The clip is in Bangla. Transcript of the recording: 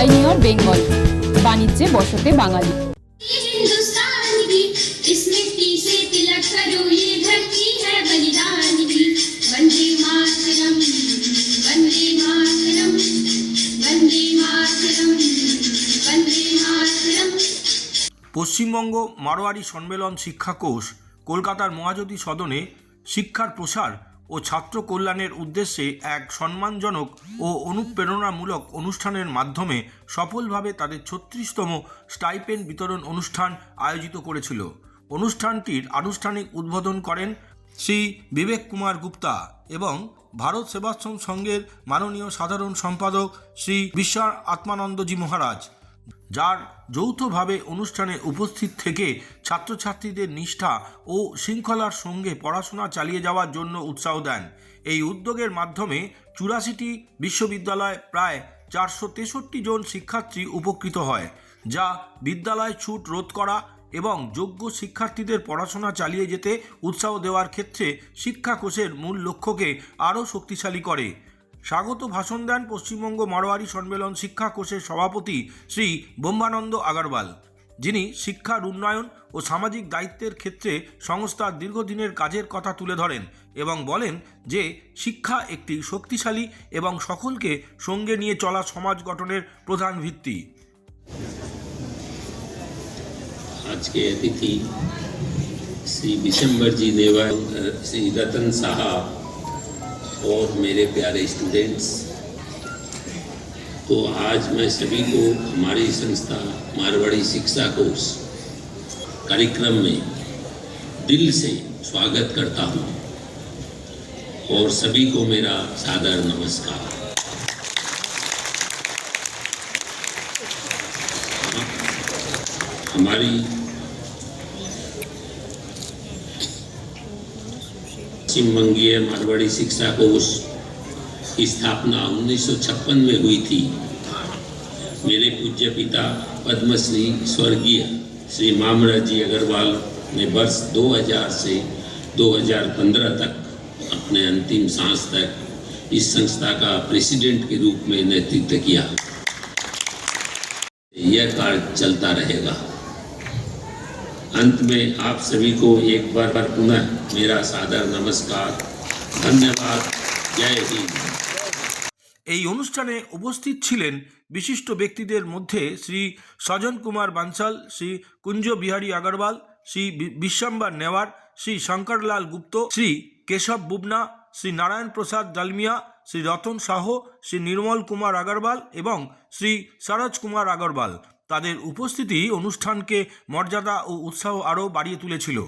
পাইনিয়র বেঙ্গল, বাণিজ্যে বসতে বাঙালি। পশ্চিমবঙ্গ মারোয়ারি সম্মেলন শিক্ষা কোষ কলকাতার মহাজ্যোতি সদনে শিক্ষার প্রসার ও ছাত্র কল্যাণের উদ্দেশ্যে এক সম্মানজনক ও অনুপ্রেরণামূলক অনুষ্ঠানের মাধ্যমে সফলভাবে তাদের 36তম স্টাইপেন্ড বিতরণ অনুষ্ঠান আয়োজিত করেছিল। অনুষ্ঠানটির আনুষ্ঠানিক উদ্বোধন করেন শ্রী বিবেক কুমার গুপ্তা এবং ভারত সেবাশ্রম সংঘের মাননীয় সাধারণ সম্পাদক শ্রী বিশ্বা আত্মানন্দজি মহারাজ, যার যৌথভাবে অনুষ্ঠানে উপস্থিত থেকে ছাত্রছাত্রীদের নিষ্ঠা ও শৃঙ্খলার সঙ্গে পড়াশোনা চালিয়ে যাওয়ার জন্য উৎসাহ দেন। এই উদ্যোগের মাধ্যমে 84টি বিশ্ববিদ্যালয় প্রায় 463 জন শিক্ষার্থী উপকৃত হয়, যা বিদ্যালয় ছুট রোধ করা এবং যোগ্য শিক্ষার্থীদের পড়াশোনা চালিয়ে যেতে উৎসাহ দেওয়ার ক্ষেত্রে শিক্ষা কোষের মূল লক্ষ্যকে আরও শক্তিশালী করে। স্বাগত ভাষণ দেন পশ্চিমবঙ্গ মারোয়ারি সম্মেলন শিক্ষা কোষের সভাপতি শ্রী বোম্বানন্দ আগরওয়াল, যিনি শিক্ষার উন্নয়ন ও সামাজিক দায়িত্বের ক্ষেত্রে সংস্থার দীর্ঘদিনের কাজের কথা তুলে ধরেন এবং বলেন যে শিক্ষা একটি শক্তিশালী এবং সকলকে সঙ্গে নিয়ে চলা সমাজ গঠনের প্রধান ভিত্তি। আজকে অতিথি श्री विशंबर जी नेवा, श्री रतन साहब और मेरे प्यारे स्टूडेंट्स, तो आज मैं सभी को हमारी संस्था मारवाड़ी शिक्षा कोष कार्यक्रम में दिल से स्वागत करता हूं और सभी को मेरा सादर नमस्कार। हमारी पश्चिम बंगीय मारवाड़ी शिक्षा कोष की स्थापना 1956 में हुई थी। मेरे पूज्य पिता पद्मश्री स्वर्गीय श्री मामराज जी अग्रवाल ने वर्ष 2000 से 2015 तक अपने अंतिम सांस तक इस संस्था का प्रेसिडेंट के रूप में नेतृत्व किया। यह कार्य चलता रहेगा। अंत में आप सभी को एक बार पुनः मेरा सादर नमस्कार, धन्यवाद, जय हिंद। এই অনুষ্ঠানে উপস্থিত ছিলেন বিশিষ্ট ব্যক্তিদের মধ্যে শ্রী সজন কুমার বানসাল, শ্রী কুঞ্জ বিহারী আগরওয়াল, শ্রী বিশ্বম্বর নেওয়ার, শ্রী শঙ্করলাল গুপ্ত, শ্রী কেশব বুবনা, শ্রী নারায়ণ প্রসাদ ডালমিয়া, শ্রী রতন সাহ, শ্রী নির্মল কুমার আগরওয়াল এবং শ্রী সরোজ কুমার আগরওয়াল। তাদের উপস্থিতি অনুষ্ঠানকে মর্যাদা ও উৎসাহ আরও বাড়িয়ে তুলেছিল।